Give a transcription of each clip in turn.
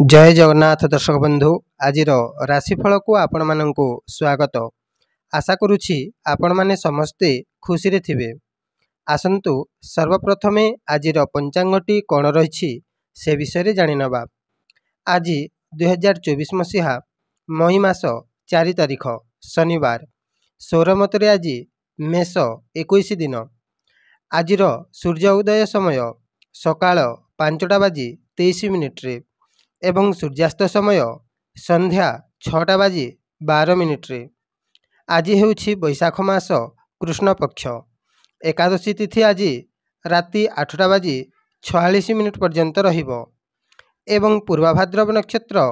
जय जगन्नाथ दर्शक बंधु आज राशिफल को आपण मानक स्वागत। आशा करुछि आपण माने समस्ते खुशी रे थिबे। आसंतु सर्वप्रथमे आज पंचांगटी कौन रही से विषय जानि नबा। आज 2024 मसीहा मई मास 4 तारिख शनिवार सौरमतरे आज मेष 21 दिन। आज सूर्य उदय समय सकाळ 5टा बाजी 23 मिनिट्रे एवं सूर्यास्त समय संध्या 6टा बाजी 12 मिनिट्रे। आज हेउछि बैशाख मास कृष्ण पक्ष एकादशी तिथि आज राति 8टा बाजी 46 मिनिट पर्यंत रहिबो एवं पूर्वाभाद्रव नक्षत्र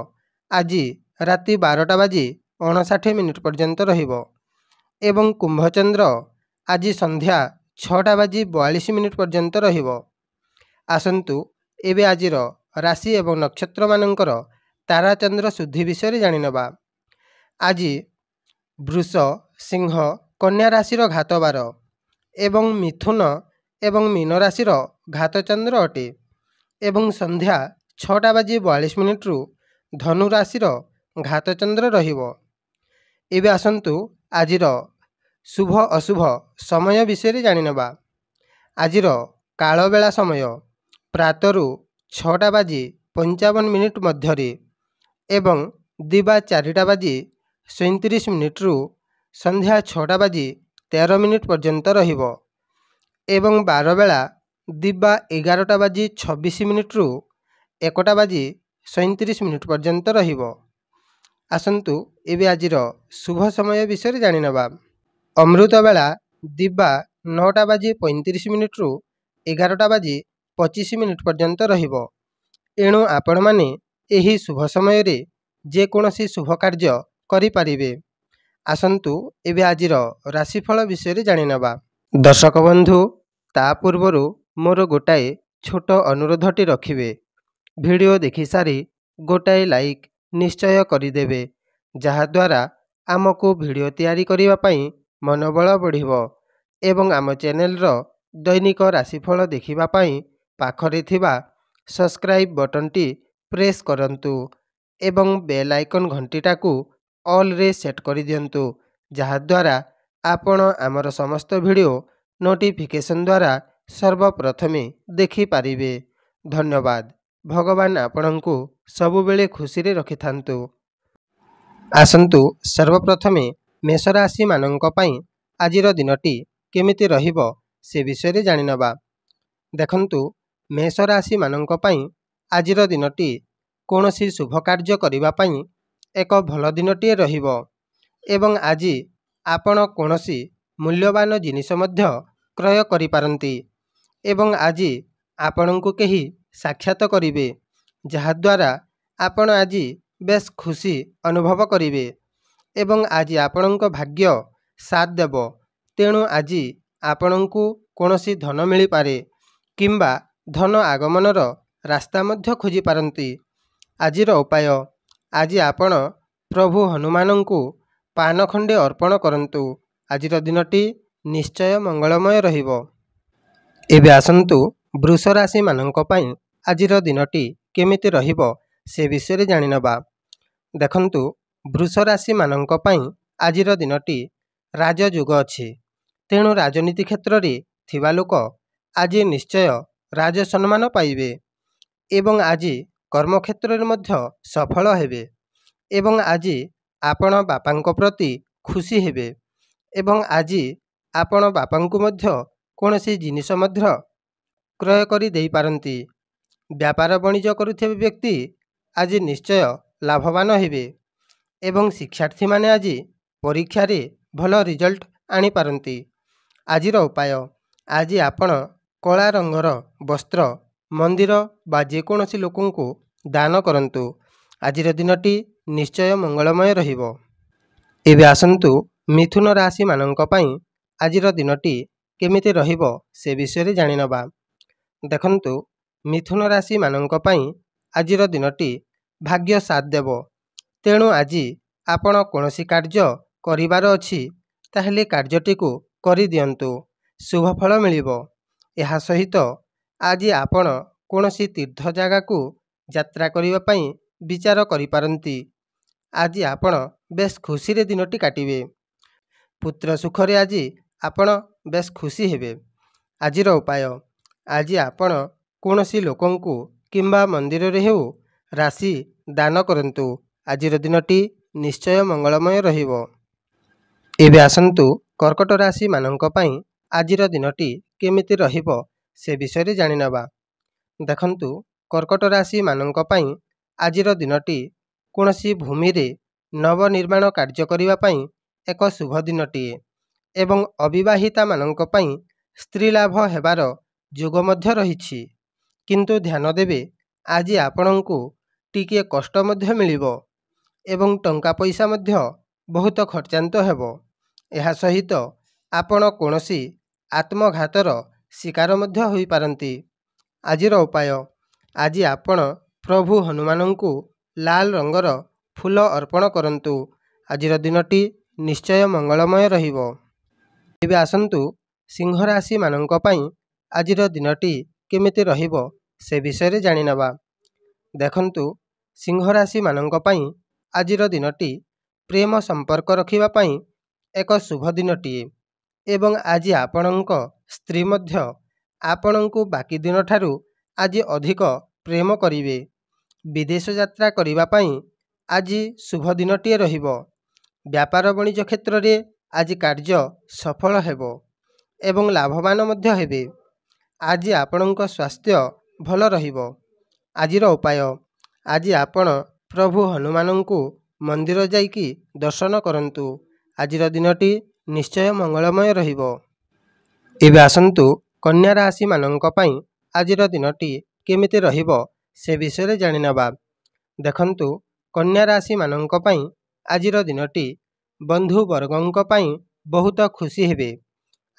आज राति 12टा बाजी 59 मिनिट पर्यंत रहिबो एवं कुंभचंद्र आज संध्या 6टा बाजी 42 मिनिट पर्यंत रहिबो। आसंतु एबे आजिर राशि एवं नक्षत्र मानकर ताराचंद्र शुद्धि विषय जानि नबा। आज वृष सिंह कन्या राशिर घातबार एवं मिथुन एवं मीन राशिर घातचंद्र अटे एवं संध्या 6टा बाजी 42 मिनिट्रु धनु राशिर घातचंद्र रहिबो। एबे आसंतु आजिर शुभ अशुभ समय विषय जानि नबा। आजिर कालबेला समय प्रातरु 6टा बाजी 55 मिनिट मध्यरे एवं दिबा 4टा बाजी 37 मिनिट्रु संध्या 6टा बाजी 13 मिनिट पर्यंत रहिबो एवं 12 बेला दिबा 11टा बाजी 26 मिनिट्रु 1टा बाजी 37 मिनिट पर्यंत रहिबो। आसंतु एबे आजिर शुभ समय विषय जानि नबा। अमृत बेला दिबा 9टा बाजी 35 मिनिट्रु 11टा बाजी 25 मिनिट पर्यंत रहिबो। एणु आपण माने एही शुभ समय रे जे कोनोसी शुभ कार्य करि पारिबे। आसंतु एबे आजिर राशिफल विषय जानि नबा। दर्शक बंधु ता पूर्वरु मोर गोटाए छोट अनुरोधटी रखिबे। वीडियो देखि सारी गोटाए लाइक निश्चय करिदेबे जहा द्वारा आमको वीडियो तैयारी करिवा पई मनोबल बढ़िबो एवं आम चैनल रो दैनिक राशिफल देखिबा पई पाखरे थिबा सब्सक्राइब बटन टी प्रेस करंतु एवं बेल आइकन घंटीटा को ऑल रे सेट करि दियंतु जहा द्वारा आपण आमर समस्त वीडियो नोटिफिकेशन द्वारा सर्वप्रथमे देखि पारिबे। धन्यवाद। भगवान आपणंकु सबुबेले खुशी रे रखि थांतु। आसंतु सर्वप्रथमे मेष राशि मानंक पई आजिर दिनटी केमिति रहिबो से विषय जानि नबा। देखंतु मेष राशि मानंक पई आजिर दिनटी कोनोसी शुभ कार्य करिबा पई एक भल दिनटी रहिबो एवं आजि आपण कोनोसी मूल्यवान जिनिस मध्य क्रय करि पारंती एवं आजि आपणंकु केही साक्षात करिवे जहा द्वारा आपण आजि बेस खुशी अनुभव करिवे एवं आजि आपणंक भाग्य साथ देबो। तेणु आजि आपणंकु कोनोसी धन मिली पारे किंबा धन आगमनर रास्ता मध्य खोजी पारंती। आजिर उपाय आज आपण प्रभु हनुमानंकु पान खंडे अर्पण करंतु। आजिर दिनटी निश्चय मंगलमय रहिबो। एबे आसंतु वृष राशि मानंक पई आजिर दिनटी केमिति रहिबो से विषय जानि नबा। देखंतु वृष राशि मानंक पई आजिर दिनटी राजयोग अछि। तेणु राजनीति क्षेत्र रे थिबा लोक आज निश्चय राज सम्मान पाइबे एवं आज कर्मक्षेत्र रे मध्य सफल हेबे एवं आज आपण बापांक प्रति खुशी हेबे एवं आज आपण बापांकु मध्य कोनोसी जिनिस मध्य क्रय करि देई पारंती। व्यापार वाणिज्य करुथिबे व्यक्ति आज निश्चय लाभवान हेबे एवं शिक्षार्थी माने आज परीक्षा रे भल रिजल्ट आनी पारंती। आजिर उपाय आज आपण कला रंगर वस्त्र मंदिर बा जेकोसी लोकंकु दान करंतु। आजिर दिनटी निश्चय मंगलमय रहिबो। एबे आसंतु मिथुन राशि मानंक पई आजिर दिनटी केमिति रहिबो से विषय जानि नबा। देखंतु मिथुन राशि मानंक पई आजिर दिनटी भाग्य साथ देबो। तेणु आजि आपण कोनोसी कार्य करिवार अछि ताहेले कार्यटी को करि दियंतु शुभ फल मिलिबो। एहा सहित आज आपण कोनोसी तीर्थ जागा को यात्रा करिवा पई ବିଚାର କରିପାରନ୍ତି। ଆଜି ଆପଣ ବେଶ ଖୁସିରେ ଦିନଟି କାଟିବେ। ପୁତ୍ର ସୁଖରେ ଆଜି ଆପଣ ବେଶ ଖୁସି ହେବେ। ଆଜିର ଉପାୟ, ଆଜି ଆପଣ କୌଣସି ଲୋକଙ୍କୁ କିମ୍ବା ମନ୍ଦିରରେ ହେଉ ରାଶି ଦାନ କରନ୍ତୁ। ଆଜିର ଦିନଟି ନିଶ୍ଚୟ ମଙ୍ଗଳମୟ ରହିବ। ଏବେ ଆସନ୍ତୁ କର୍କଟ ରାଶିମାନଙ୍କ ପାଇଁ ଆଜିର ଦିନଟି କେମିତି ରହିବ ସେ ବିଷୟରେ ଜାଣିନେବା। ଦେଖନ୍ତୁ, କର୍କଟ ରାଶିମାନଙ୍କ ପାଇଁ ଆଜିର ଦିନଟି କୌଣସି ଭୂମିରେ ନବନିର୍ମାଣ କାର୍ଯ୍ୟ କରିବା ପାଇଁ ଏକ ଶୁଭ ଦିନଟିଏ ଏବଂ ଅବିବାହିତାମାନଙ୍କ ପାଇଁ ସ୍ତ୍ରୀ ଲାଭ ହେବାର ଯୋଗ ମଧ୍ୟ ରହିଛି। କିନ୍ତୁ ଧ୍ୟାନ ଦେବେ, ଆଜି ଆପଣଙ୍କୁ ଟିକିଏ କଷ୍ଟ ମଧ୍ୟ ମିଳିବ ଏବଂ ଟଙ୍କା ପଇସା ମଧ୍ୟ ବହୁତ ଖର୍ଚ୍ଚାନ୍ତ ହେବ। ଏହା ସହିତ ଆପଣ କୌଣସି ଆତ୍ମଘାତର ଶିକାର ମଧ୍ୟ ହୋଇପାରନ୍ତି। ଆଜିର ଉପାୟ, ଆଜି ଆପଣ ପ୍ରଭୁ ହନୁମାନଙ୍କୁ ଲାଲ ରଙ୍ଗର ଫୁଲ ଅର୍ପଣ କରନ୍ତୁ। ଆଜିର ଦିନଟି ନିଶ୍ଚୟ ମଙ୍ଗଳମୟ ରହିବ। ଏବେ ଆସନ୍ତୁ ସିଂହ ରାଶିମାନଙ୍କ ପାଇଁ ଆଜିର ଦିନଟି କେମିତି ରହିବ ସେ ବିଷୟରେ ଜାଣିନେବା। ଦେଖନ୍ତୁ, ସିଂହ ରାଶିମାନଙ୍କ ପାଇଁ ଆଜିର ଦିନଟି ପ୍ରେମ ସମ୍ପର୍କ ରଖିବା ପାଇଁ ଏକ ଶୁଭ ଦିନଟିଏ ଏବଂ ଆଜି ଆପଣଙ୍କ ସ୍ତ୍ରୀ ମଧ୍ୟ ଆପଣଙ୍କୁ ବାକି ଦିନଠାରୁ ଆଜି ଅଧିକ ପ୍ରେମ କରିବେ। ବିଦେଶ ଯାତ୍ରା କରିବା ପାଇଁ ଆଜି ଶୁଭ ଦିନଟିଏ ରହିବ। ବ୍ୟାପାର ବାଣିଜ୍ୟ କ୍ଷେତ୍ରରେ ଆଜି କାର୍ଯ୍ୟ ସଫଳ ହେବ ଏବଂ ଲାଭବାନ ମଧ୍ୟ ହେବେ। ଆଜି ଆପଣଙ୍କ ସ୍ୱାସ୍ଥ୍ୟ ଭଲ ରହିବ। ଆଜିର ଉପାୟ, ଆଜି ଆପଣ ପ୍ରଭୁ ହନୁମାନଙ୍କୁ ମନ୍ଦିର ଯାଇକି ଦର୍ଶନ କରନ୍ତୁ। ଆଜିର ଦିନଟି ନିଶ୍ଚୟ ମଙ୍ଗଳମୟ ରହିବ। ଏବେ ଆସନ୍ତୁ କନ୍ୟା ରାଶିମାନଙ୍କ ପାଇଁ ଆଜିର ଦିନଟି କେମିତି ରହିବ ସେ ବିଷୟରେ ଜାଣିନେବା। ଦେଖନ୍ତୁ, କନ୍ୟା ରାଶିମାନଙ୍କ ପାଇଁ ଆଜିର ଦିନଟି ବନ୍ଧୁବର୍ଗଙ୍କ ପାଇଁ ବହୁତ ଖୁସି ହେବେ।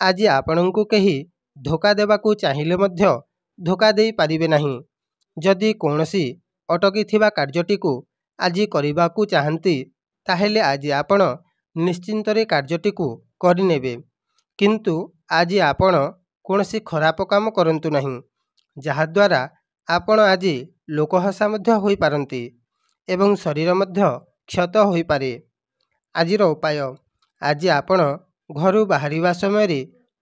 ଆଜି ଆପଣଙ୍କୁ କେହି ଧୋକା ଦେବାକୁ ଚାହିଁଲେ ମଧ୍ୟ ଧୋକା ଦେଇପାରିବେ ନାହିଁ। ଯଦି କୌଣସି ଅଟକିଥିବା କାର୍ଯ୍ୟଟିକୁ ଆଜି କରିବାକୁ ଚାହାନ୍ତି, ତାହେଲେ ଆଜି ଆପଣ ନିଶ୍ଚିନ୍ତରେ କାର୍ଯ୍ୟଟିକୁ କରିନେବେ। କିନ୍ତୁ ଆଜି ଆପଣ କୌଣସି ଖରାପ କାମ କରନ୍ତୁ ନାହିଁ, ଯାହାଦ୍ୱାରା ଆପଣ ଆଜି ଲୋକହସା ମଧ୍ୟ ହୋଇପାରନ୍ତି ଏବଂ ଶରୀର ମଧ୍ୟ କ୍ଷତ ହୋଇପାରେ। ଆଜିର ଉପାୟ, ଆଜି ଆପଣ ଘରୁ ବାହାରିବା ସମୟରେ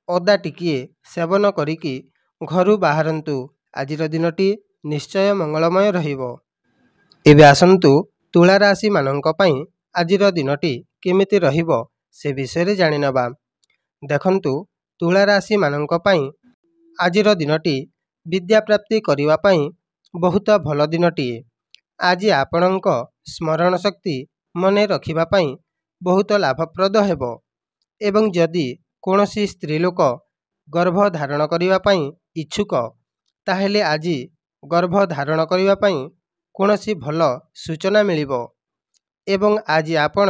ଅଦା ଟିକିଏ ସେବନ କରିକି ଘରୁ ବାହାରନ୍ତୁ। ଆଜିର ଦିନଟି ନିଶ୍ଚୟ ମଙ୍ଗଳମୟ ରହିବ। ଏବେ ଆସନ୍ତୁ ତୁଳା ରାଶିମାନଙ୍କ ପାଇଁ ଆଜିର ଦିନଟି କେମିତି ରହିବ ସେ ବିଷୟରେ ଜାଣିନେବା। ଦେଖନ୍ତୁ, ତୁଳା ରାଶିମାନଙ୍କ ପାଇଁ ଆଜିର ଦିନଟି ବିଦ୍ୟା ପ୍ରାପ୍ତି କରିବା ପାଇଁ ବହୁତ ଭଲ ଦିନଟିଏ। ଆଜି ଆପଣଙ୍କ ସ୍ମରଣ ଶକ୍ତି ମନେ ରଖିବା ପାଇଁ ବହୁତ ଲାଭପ୍ରଦ ହେବ ଏବଂ ଯଦି କୌଣସି ସ୍ତ୍ରୀ ଲୋକ ଗର୍ଭ ଧାରଣ କରିବା ପାଇଁ ଇଚ୍ଛୁକ, ତାହେଲେ ଆଜି ଗର୍ଭ ଧାରଣ କରିବା ପାଇଁ କୌଣସି ଭଲ ସୂଚନା ମିଳିବ ଏବଂ ଆଜି ଆପଣ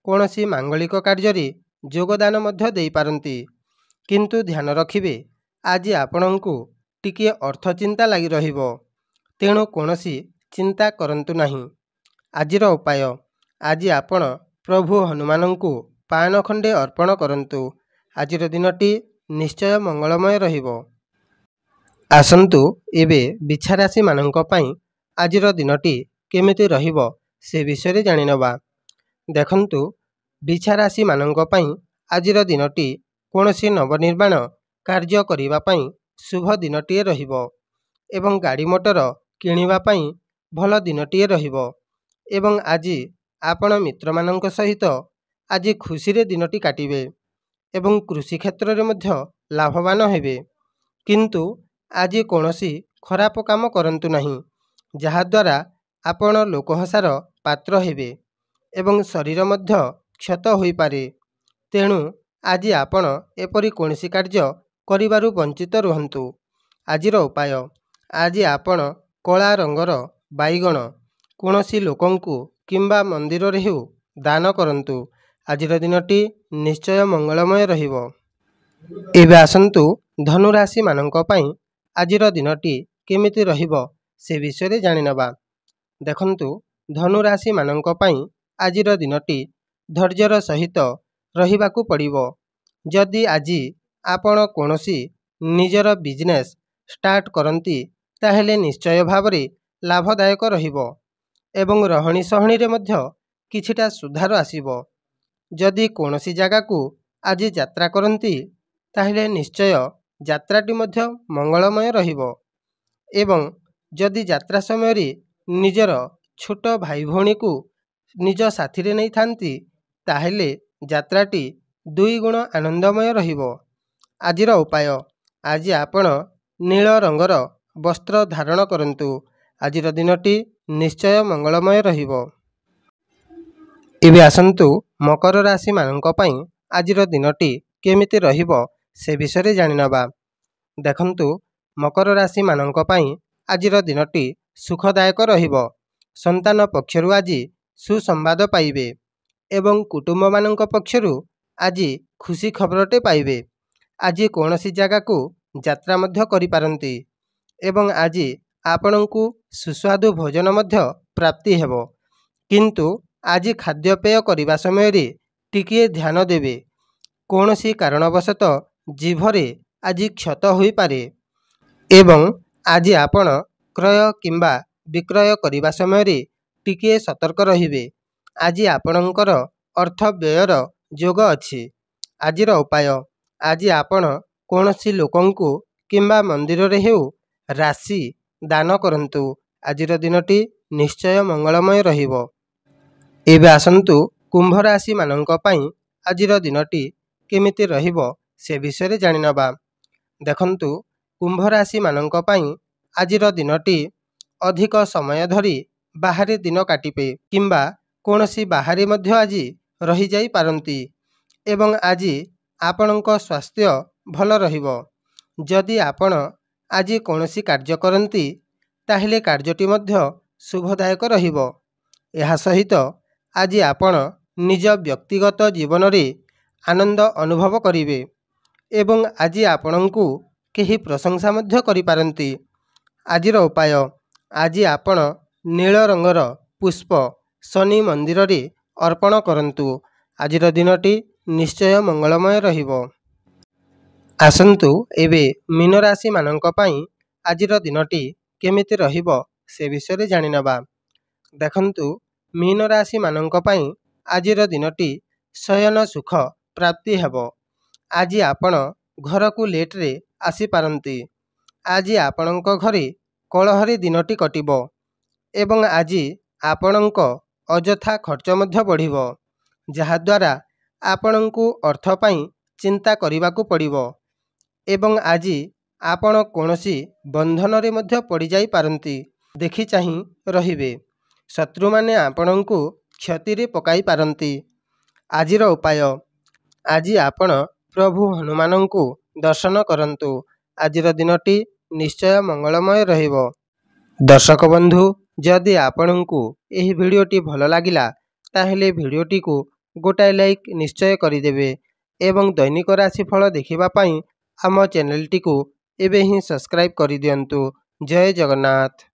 କୌଣସି ମାଙ୍ଗଳିକ କାର୍ଯ୍ୟରେ ଯୋଗଦାନ ମଧ୍ୟ ଦେଇପାରନ୍ତି। କିନ୍ତୁ ଧ୍ୟାନ ରଖିବେ, ଆଜି ଆପଣଙ୍କୁ ଟିକିଏ ଅର୍ଥ ଚିନ୍ତା ଲାଗି ରହିବ, ତେଣୁ କୌଣସି ଚିନ୍ତା କରନ୍ତୁ ନାହିଁ। ଆଜିର ଉପାୟ, ଆଜି ଆପଣ ପ୍ରଭୁ ହନୁମାନଙ୍କୁ ପାନ ଖଣ୍ଡେ ଅର୍ପଣ କରନ୍ତୁ। ଆଜିର ଦିନଟି ନିଶ୍ଚୟ ମଙ୍ଗଳମୟ ରହିବ। ଆସନ୍ତୁ ଏବେ ବିଛା ରାଶିମାନଙ୍କ ପାଇଁ ଆଜିର ଦିନଟି କେମିତି ରହିବ ସେ ବିଷୟରେ ଜାଣିନେବା। ଦେଖନ୍ତୁ, ବିଛା ରାଶିମାନଙ୍କ ପାଇଁ ଆଜିର ଦିନଟି କୌଣସି ନବନିର୍ମାଣ କାର୍ଯ୍ୟ କରିବା ପାଇଁ ଶୁଭ ଦିନଟିଏ ରହିବ ଏବଂ ଗାଡ଼ି ମଟର କିଣିବା ପାଇଁ ଭଲ ଦିନଟିଏ ରହିବ ଏବଂ ଆଜି ଆପଣ ମିତ୍ରମାନଙ୍କ ସହିତ ଆଜି ଖୁସିରେ ଦିନଟି କାଟିବେ ଏବଂ କୃଷି କ୍ଷେତ୍ରରେ ମଧ୍ୟ ଲାଭବାନ ହେବେ। କିନ୍ତୁ ଆଜି କୌଣସି ଖରାପ କାମ କରନ୍ତୁ ନାହିଁ, ଯାହାଦ୍ୱାରା ଆପଣ ଲୋକହସାର ପାତ୍ର ହେବେ ଏବଂ ଶରୀର ମଧ୍ୟ କ୍ଷତ ହୋଇପାରେ। ତେଣୁ ଆଜି ଆପଣ ଏପରି କୌଣସି କାର୍ଯ୍ୟ କରିବାରୁ ବଞ୍ଚିତ ରୁହନ୍ତୁ। ଆଜିର ଉପାୟ, ଆଜି ଆପଣ କଳା ରଙ୍ଗର ବାଇଗଣ କୌଣସି ଲୋକଙ୍କୁ କିମ୍ବା ମନ୍ଦିରରେ ହେଉ ଦାନ କରନ୍ତୁ। ଆଜିର ଦିନଟି ନିଶ୍ଚୟ ମଙ୍ଗଳମୟ ରହିବ। ଏବେ ଆସନ୍ତୁ ଧନୁ ରାଶିମାନଙ୍କ ପାଇଁ ଆଜିର ଦିନଟି କେମିତି ରହିବ ସେ ବିଷୟରେ ଜାଣିନେବା। ଦେଖନ୍ତୁ, ଧନୁ ରାଶିମାନଙ୍କ ପାଇଁ ଆଜିର ଦିନଟି ଧୈର୍ଯ୍ୟର ସହିତ ରହିବାକୁ ପଡ଼ିବ। ଯଦି ଆଜି ଆପଣ କୌଣସି ନିଜର ବିଜନେସ୍ ଷ୍ଟାର୍ଟ କରନ୍ତି, ତାହେଲେ ନିଶ୍ଚୟ ଭାବରେ ଲାଭଦାୟକ ରହିବ ଏବଂ ରହଣି ସହଣିରେ ମଧ୍ୟ କିଛିଟା ସୁଧାର ଆସିବ। ଯଦି କୌଣସି ଜାଗାକୁ ଆଜି ଯାତ୍ରା କରନ୍ତି ତାହେଲେ ନିଶ୍ଚୟ ଯାତ୍ରାଟି ମଧ୍ୟ ମଙ୍ଗଳମୟ ରହିବ। ଏବଂ ଯଦି ଯାତ୍ରା ସମୟରେ ନିଜର ଛୋଟ ଭାଇ ଭଉଣୀକୁ ନିଜ ସାଥିରେ ନେଇଥାନ୍ତି ତାହେଲେ ଯାତ୍ରାଟି ଦୁଇଗୁଣ ଆନନ୍ଦମୟ ରହିବ। ଆଜିର ଉପାୟ, ଆଜି ଆପଣ ନୀଳ ରଙ୍ଗର ବସ୍ତ୍ର ଧାରଣ କରନ୍ତୁ। ଆଜିର ଦିନଟି ନିଶ୍ଚୟ ମଙ୍ଗଳମୟ ରହିବ। ଏବେ ଆସନ୍ତୁ ମକର ରାଶିମାନଙ୍କ ପାଇଁ ଆଜିର ଦିନଟି କେମିତି ରହିବ ସେ ବିଷୟରେ ଜାଣିନେବା। ଦେଖନ୍ତୁ, ମକର ରାଶିମାନଙ୍କ ପାଇଁ ଆଜିର ଦିନଟି ସୁଖଦାୟକ ରହିବ। ସନ୍ତାନ ପକ୍ଷରୁ ଆଜି ସୁସମ୍ବାଦ ପାଇବେ ଏବଂ କୁଟୁମ୍ବମାନଙ୍କ ପକ୍ଷରୁ ଆଜି ଖୁସି ଖବରଟେ ପାଇବେ। ଆଜି କୌଣସି ଜାଗାକୁ ଯାତ୍ରା ମଧ୍ୟ କରିପାରନ୍ତି ଏବଂ ଆଜି ଆପଣଙ୍କୁ ସୁସ୍ୱାଦୁ ଭୋଜନ ମଧ୍ୟ ପ୍ରାପ୍ତି ହେବ। କିନ୍ତୁ ଆଜି ଖାଦ୍ୟପେୟ କରିବା ସମୟରେ ଟିକିଏ ଧ୍ୟାନ ଦେବେ। କୌଣସି କାରଣବଶତଃ ଜିଭରେ ଆଜି କ୍ଷତ ହୋଇପାରେ ଏବଂ ଆଜି ଆପଣ କ୍ରୟ କିମ୍ବା ବିକ୍ରୟ କରିବା ସମୟରେ ଟିକିଏ ସତର୍କ ରହିବେ। ଆଜି ଆପଣଙ୍କର ଅର୍ଥ ବ୍ୟୟର ଯୋଗ ଅଛି। ଆଜିର ଉପାୟ, ଆଜି ଆପଣ କୌଣସି ଲୋକଙ୍କୁ କିମ୍ବା ମନ୍ଦିରରେ ହେଉ ରାଶି ଦାନ କରନ୍ତୁ। ଆଜିର ଦିନଟି ନିଶ୍ଚୟ ମଙ୍ଗଳମୟ ରହିବ। ଏବେ ଆସନ୍ତୁ କୁମ୍ଭ ରାଶିମାନଙ୍କ ପାଇଁ ଆଜିର ଦିନଟି କେମିତି ରହିବ ସେ ବିଷୟରେ ଜାଣିନେବା। ଦେଖନ୍ତୁ, କୁମ୍ଭ ରାଶିମାନଙ୍କ ପାଇଁ ଆଜିର ଦିନଟି ଅଧିକ ସମୟ ଧରି ବାହାରେ ଦିନ କାଟିବେ କିମ୍ବା କୌଣସି ବାହାରେ ମଧ୍ୟ ଆଜି ରହିଯାଇପାରନ୍ତି ଏବଂ ଆଜି ଆପଣଙ୍କ ସ୍ୱାସ୍ଥ୍ୟ ଭଲ ରହିବ। ଯଦି ଆପଣ ଆଜି କୌଣସି କାର୍ଯ୍ୟ କରନ୍ତି ତାହେଲେ କାର୍ଯ୍ୟଟି ମଧ୍ୟ ଶୁଭଦାୟକ ରହିବ। ଏହା ସହିତ ଆଜି ଆପଣ ନିଜ ବ୍ୟକ୍ତିଗତ ଜୀବନରେ ଆନନ୍ଦ ଅନୁଭବ କରିବେ ଏବଂ ଆଜି ଆପଣଙ୍କୁ କେହି ପ୍ରଶଂସା ମଧ୍ୟ କରିପାରନ୍ତି। ଆଜିର ଉପାୟ, ଆଜି ଆପଣ ନୀଳ ରଙ୍ଗର ପୁଷ୍ପ ଶନି ମନ୍ଦିରରେ ଅର୍ପଣ କରନ୍ତୁ। ଆଜିର ଦିନଟି ନିଶ୍ଚୟ ମଙ୍ଗଳମୟ ରହିବ। ଆସନ୍ତୁ ଏବେ ମୀନ ରାଶିମାନଙ୍କ ପାଇଁ ଆଜିର ଦିନଟି କେମିତି ରହିବ ସେ ବିଷୟରେ ଜାଣିନେବା। ଦେଖନ୍ତୁ, ମୀନ ରାଶିମାନଙ୍କ ପାଇଁ ଆଜିର ଦିନଟି ଶୟନ ସୁଖ ପ୍ରାପ୍ତି ହେବ। ଆଜି ଆପଣ ଘରକୁ ଲେଟ୍ରେ ଆସିପାରନ୍ତି। ଆଜି ଆପଣଙ୍କ ଘରେ କଳହରେ ଦିନଟି କଟିବ ଏବଂ ଆଜି ଆପଣଙ୍କ ଅଯଥା ଖର୍ଚ୍ଚ ମଧ୍ୟ ବଢ଼ିବ, ଯାହାଦ୍ୱାରା ଆପଣଙ୍କୁ ଅର୍ଥ ପାଇଁ ଚିନ୍ତା କରିବାକୁ ପଡ଼ିବ ଏବଂ ଆଜି ଆପଣ କୌଣସି ବନ୍ଧନରେ ମଧ୍ୟ ପଡ଼ିଯାଇପାରନ୍ତି। ଦେଖି ଚାହିଁ ରହିବେ, ଶତ୍ରୁମାନେ ଆପଣଙ୍କୁ କ୍ଷତିରେ ପକାଇ ପାରନ୍ତି। ଆଜିର ଉପାୟ, ଆଜି ଆପଣ ପ୍ରଭୁ ହନୁମାନଙ୍କୁ ଦର୍ଶନ କରନ୍ତୁ। ଆଜିର ଦିନଟି ନିଶ୍ଚୟ ମଙ୍ଗଳମୟ ରହିବ। ଦର୍ଶକ ବନ୍ଧୁ, ଯଦି ଆପଣଙ୍କୁ ଏହି ଭିଡ଼ିଓଟି ଭଲ ଲାଗିଲା ତାହେଲେ ଭିଡ଼ିଓଟିକୁ ଗୋଟାଏ ଲାଇକ୍ ନିଶ୍ଚୟ କରିଦେବେ ଏବଂ ଦୈନିକ ରାଶିଫଳ ଦେଖିବା ପାଇଁ ଆମ ଚ୍ୟାନେଲଟିକୁ ଏବେ ହିଁ ସବସ୍କ୍ରାଇବ୍ କରିଦିଅନ୍ତୁ। ଜୟ ଜଗନ୍ନାଥ।